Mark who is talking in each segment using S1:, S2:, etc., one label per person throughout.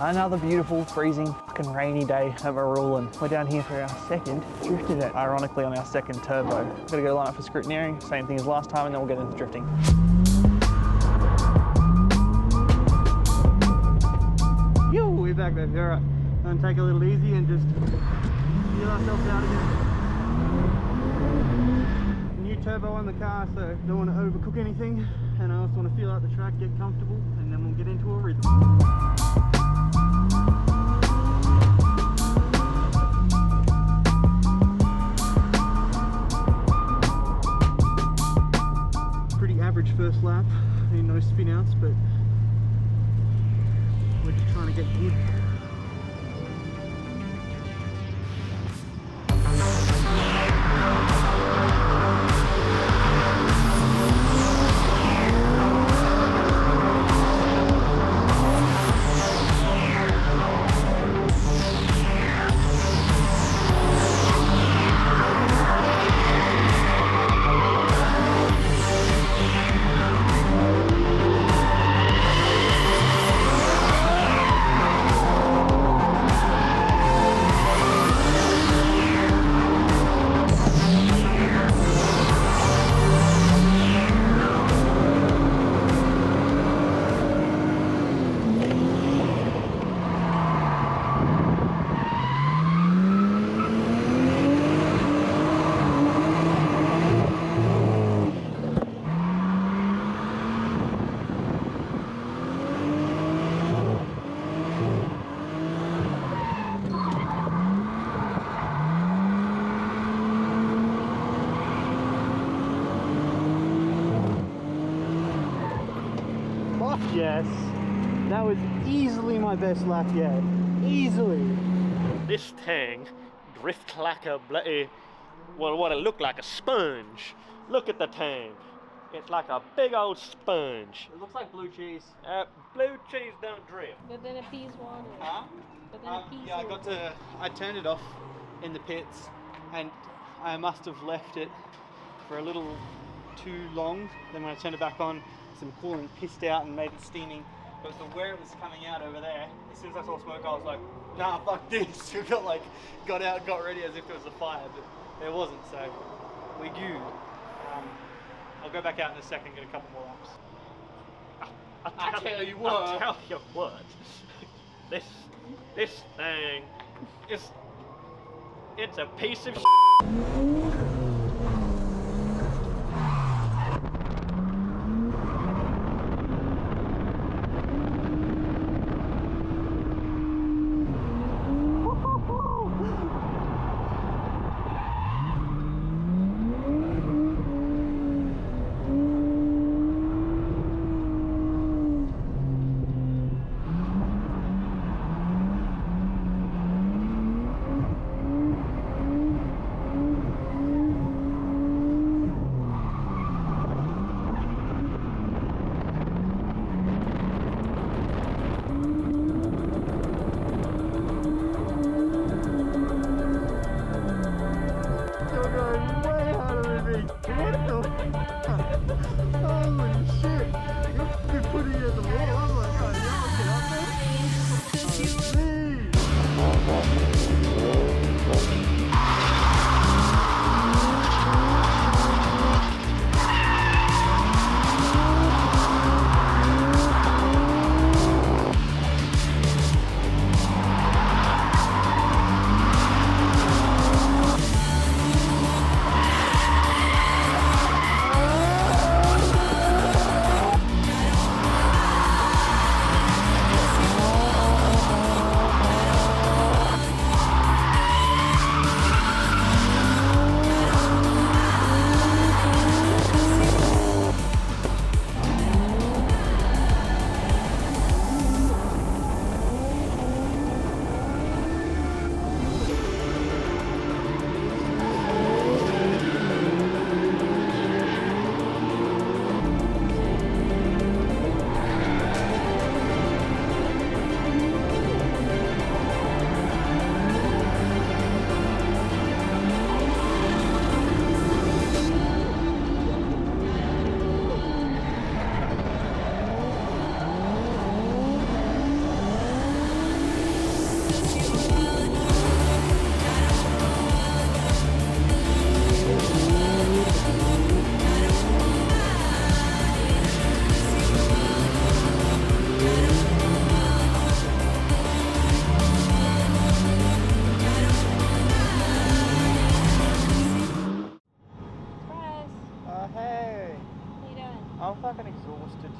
S1: Another beautiful, freezing, fucking rainy day at Bruuuuuh. We're down here for our second drift event, ironically on our second turbo. We're gonna go line up for scrutineering, same thing as last time, and then we'll get into drifting. Yo, we're back, baby. All right, gonna take a little easy and just feel ourselves out again. New turbo on the car, so don't want to overcook anything, and I also want to feel out the track, get comfortable, and then we'll get into a rhythm. Pretty average first lap, no spin outs, but we're just trying to get good. Yes, that was easily my best lap yet. Easily.
S2: This thing drift like a bloody, well, what it looked like a sponge. Look at the thing. It's like a big old sponge.
S1: It looks like blue cheese.
S2: Blue cheese don't drift.
S3: But then it pees water.
S1: Huh?
S3: But then it pees
S1: yeah,
S3: water.
S1: I turned it off in the pits, and I must have left it for a little too long. Then when I turned it back on, some coolant pissed out and made it steaming. But where it was coming out over there, as soon as I saw smoke, I was like, nah, fuck this. We got out, got ready as if it was a fire, but there wasn't, so we gooed. I'll go back out in a second, get a couple more laps.
S2: I tell you what. This thing is, it's a piece of shit.
S1: Holy shit! You're putting it in the wall. I'm like, oh, Hey,
S3: What are you doing?
S1: I'm fucking exhausted.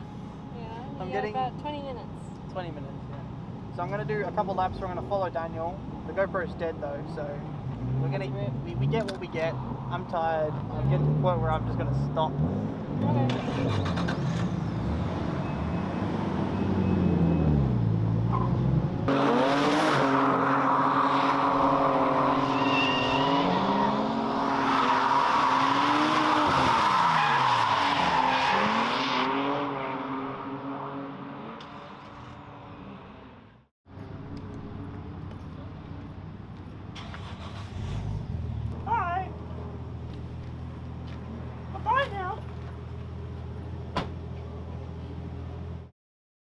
S3: Yeah,
S1: I'm
S3: you
S1: getting-
S3: got about 20 minutes.
S1: 20 minutes, yeah. So I'm gonna do a couple laps. We're gonna follow Daniel. The GoPro's dead though, so we're gonna we get what we get. I'm tired. I'm getting to the point where I'm just gonna stop.
S3: Okay.